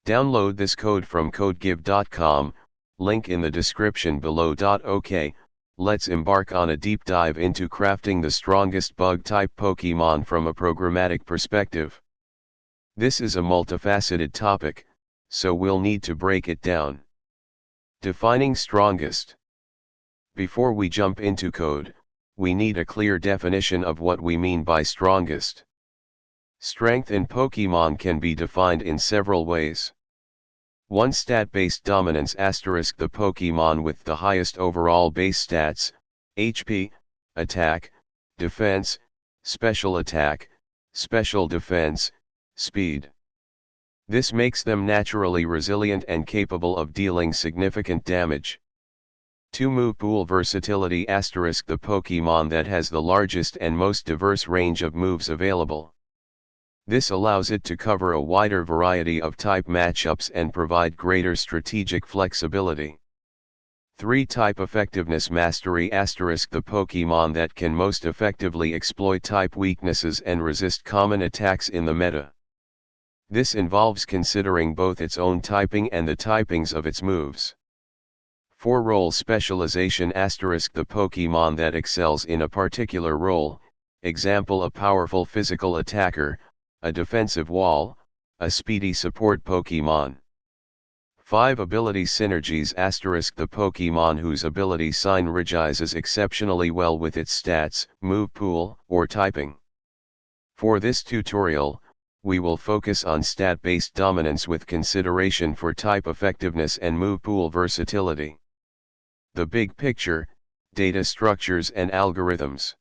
Download this code from codegive.com, link in the description below. OK, let's embark on a deep dive into crafting the strongest bug-type Pokemon from a programmatic perspective. This is a multifaceted topic, so we'll need to break it down. Defining strongest. Before we jump into code, we need a clear definition of what we mean by strongest. Strength in Pokemon can be defined in several ways. 1. Stat-based dominance *, the Pokemon with the highest overall base stats, HP, attack, defense, special attack, special defense, speed. This makes them naturally resilient and capable of dealing significant damage. 2. Movepool versatility *, the Pokemon that has the largest and most diverse range of moves available. This allows it to cover a wider variety of type matchups and provide greater strategic flexibility. 3. Type effectiveness mastery *, the Pokemon that can most effectively exploit type weaknesses and resist common attacks in the meta. This involves considering both its own typing and the typings of its moves. 4. Role specialization *, the Pokemon that excels in a particular role, example a powerful physical attacker, a defensive wall, a speedy support Pokemon. 5. Ability synergies *, the Pokemon whose ability synergizes exceptionally well with its stats, move pool, or typing. For this tutorial, we will focus on stat-based dominance with consideration for type effectiveness and move pool versatility. The big picture, data structures and algorithms.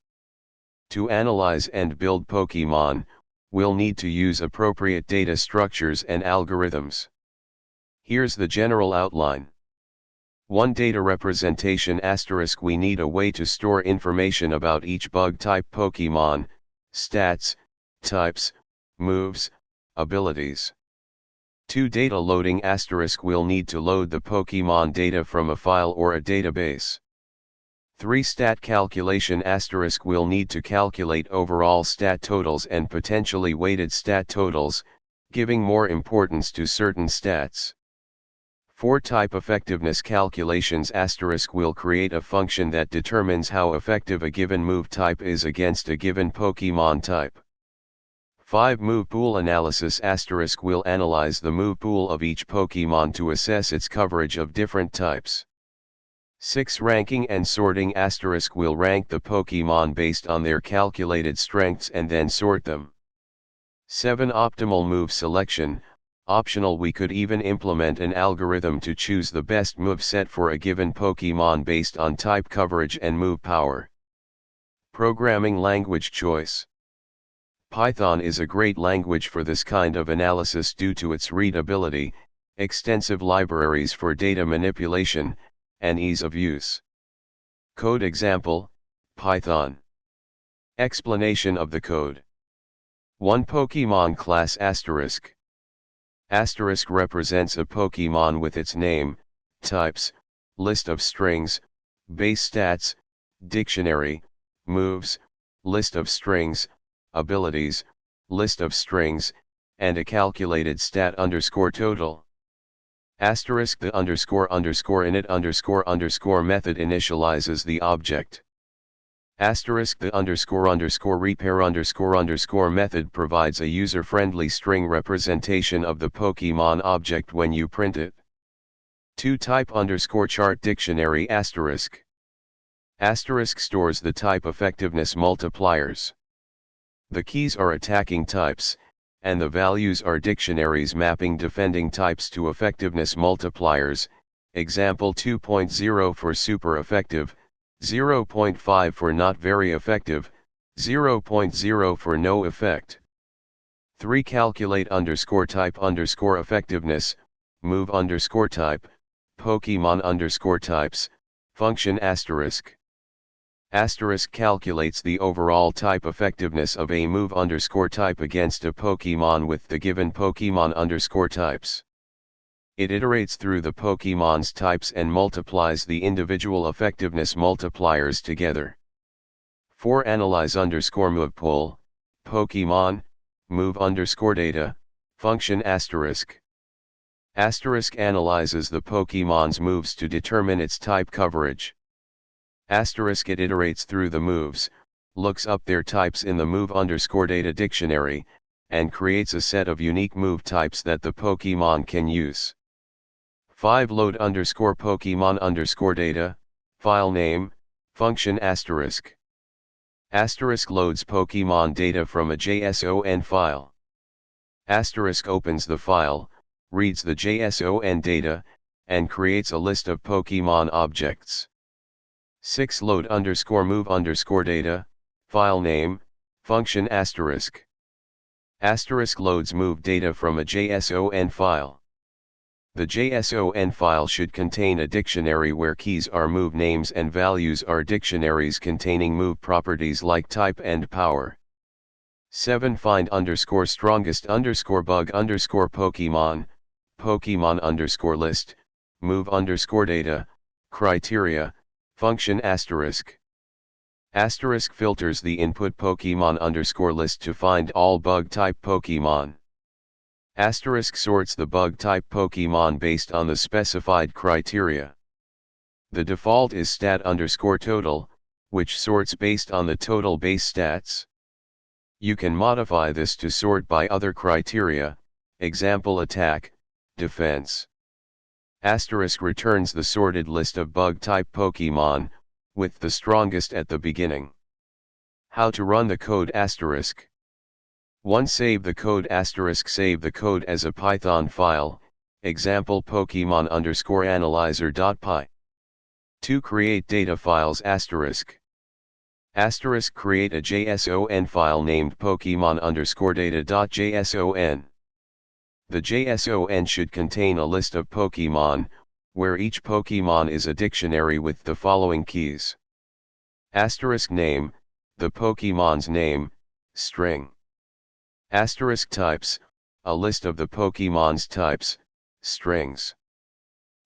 To analyze and build Pokemon, we'll need to use appropriate data structures and algorithms. Here's the general outline. 1. Data representation *, we need a way to store information about each bug-type Pokemon, stats, types, moves, abilities. 2. Data loading *, we'll need to load the Pokemon data from a file or a database. 3. Stat calculation *, we'll need to calculate overall stat totals and potentially weighted stat totals, giving more importance to certain stats. 4. Type effectiveness calculations *, we'll create a function that determines how effective a given move type is against a given Pokemon type. 5. Move pool analysis *, we'll analyze the move pool of each Pokemon to assess its coverage of different types. 6. Ranking and sorting *, we'll rank the Pokemon based on their calculated strengths and then sort them. 7. Optimal move selection, optional, we could even implement an algorithm to choose the best move set for a given Pokemon based on type coverage and move power. Programming language choice. Python is a great language for this kind of analysis due to its readability, extensive libraries for data manipulation, and ease of use. Code example, Python. Explanation of the code. 1. Pokemon class *. Asterisk represents a Pokemon with its name, types, list of strings, base stats, dictionary, moves, list of strings, abilities, list of strings, and a calculated stat _total. Asterisk the ___ init method initializes the object. Asterisk the __repair method provides a user-friendly string representation of the Pokemon object when you print it. 2. Type _chart dictionary asterisk. Asterisk stores the type effectiveness multipliers. The keys are attacking types, and the values are dictionaries mapping defending types to effectiveness multipliers, example 2.0 for super effective, 0.5 for not very effective, 0.0 for no effect. 3. Calculate _type _effectiveness, move _type, Pokemon _types, function asterisk. Asterisk calculates the overall type effectiveness of a move _type against a Pokemon with the given Pokemon _types. It iterates through the Pokemon's types and multiplies the individual effectiveness multipliers together. 4. Analyze _movepool, Pokemon, move _data, function asterisk. Asterisk analyzes the Pokémon's moves to determine its type coverage. Asterisk it iterates through the moves, looks up their types in the move_data dictionary, and creates a set of unique move types that the Pokémon can use. 5. Load_Pokémon_data, file name, function asterisk. Asterisk loads Pokémon data from a JSON file. Asterisk opens the file, reads the JSON data, and creates a list of Pokémon objects. 6. Load_move_data, file name, function asterisk. Asterisk loads move data from a JSON file. The JSON file should contain a dictionary where keys are move names and values are dictionaries containing move properties like type and power. 7. Find_strongest_bug_Pokemon, Pokemon_list, move_data, criteria, function asterisk. Asterisk filters the input Pokemon_list to find all bug type Pokemon. Asterisk sorts the bug type Pokemon based on the specified criteria. The default is stat_total, which sorts based on the total base stats. You can modify this to sort by other criteria, example attack, defense. Asterisk returns the sorted list of bug type Pokemon, with the strongest at the beginning. How to run the code asterisk. 1. Save the code asterisk. Save the code as a Python file, example Pokemon_analyzer.py. 2. Create data files asterisk. Asterisk create a JSON file named Pokemon_data.json. The JSON should contain a list of Pokemon, where each Pokemon is a dictionary with the following keys. Asterisk name, the Pokemon's name, string. Asterisk types, a list of the Pokemon's types, strings.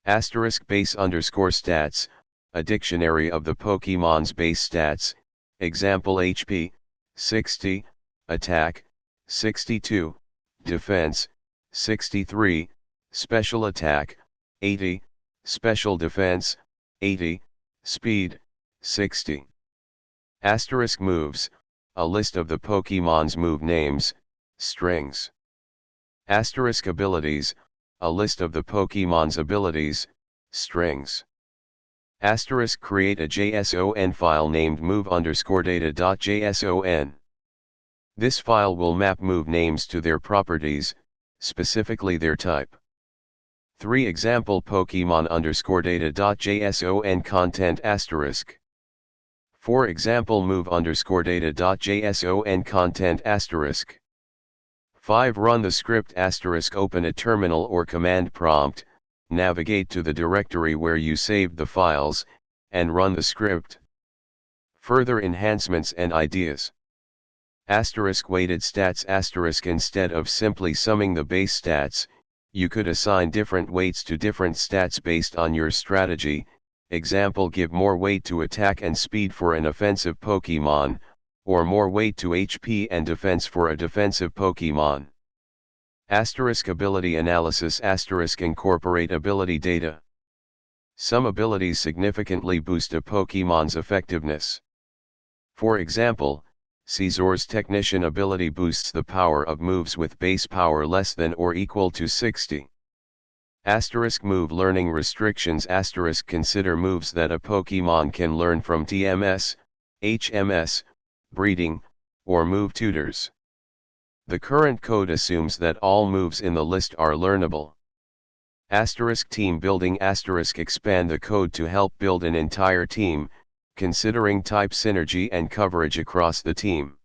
Asterisk base_stats, a dictionary of the Pokemon's base stats, example HP, 60, attack, 62, defense, 63, special attack, 80, special defense, 80, speed, 60. Asterisk moves, a list of the Pokemon's move names, strings. Asterisk abilities, a list of the Pokemon's abilities, strings. Asterisk create a JSON file named move_data.json. This file will map move names to their properties, specifically their type. 3. Example Pokemon_data.json content asterisk. 4. Example move_data.json content asterisk. 5. Run the script asterisk. Open a terminal or command prompt, navigate to the directory where you saved the files, and run the script. Further enhancements and ideas. Asterisk weighted stats asterisk. Instead of simply summing the base stats, you could assign different weights to different stats based on your strategy, example give more weight to attack and speed for an offensive Pokemon, or more weight to HP and defense for a defensive Pokemon. Asterisk ability analysis asterisk. Incorporate ability data. Some abilities significantly boost a Pokemon's effectiveness. For example, Scizor's Technician ability boosts the power of moves with base power less than or equal to 60. Asterisk move learning restrictions asterisk. Consider moves that a Pokemon can learn from TMS, HMS, breeding, or move tutors. The current code assumes that all moves in the list are learnable. Asterisk team building asterisk. Expand the code to help build an entire team, considering type synergy and coverage across the team.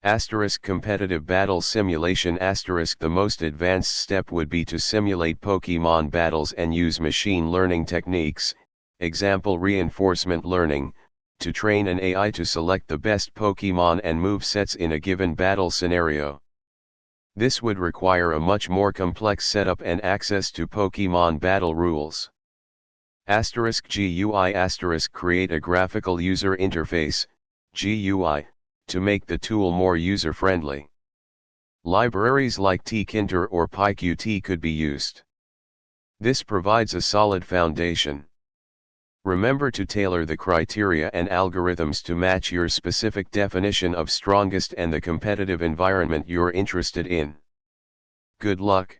Asterisk competitive battle simulation asterisk. The most advanced step would be to simulate Pokemon battles and use machine learning techniques, example reinforcement learning, to train an AI to select the best Pokemon and move sets in a given battle scenario. This would require a much more complex setup and access to Pokemon battle rules. Asterisk GUI asterisk. Create a graphical user interface, GUI, to make the tool more user-friendly. Libraries like tkinter or pyqt could be used. This provides a solid foundation. Remember to tailor the criteria and algorithms to match your specific definition of strongest and the competitive environment you're interested in. Good luck.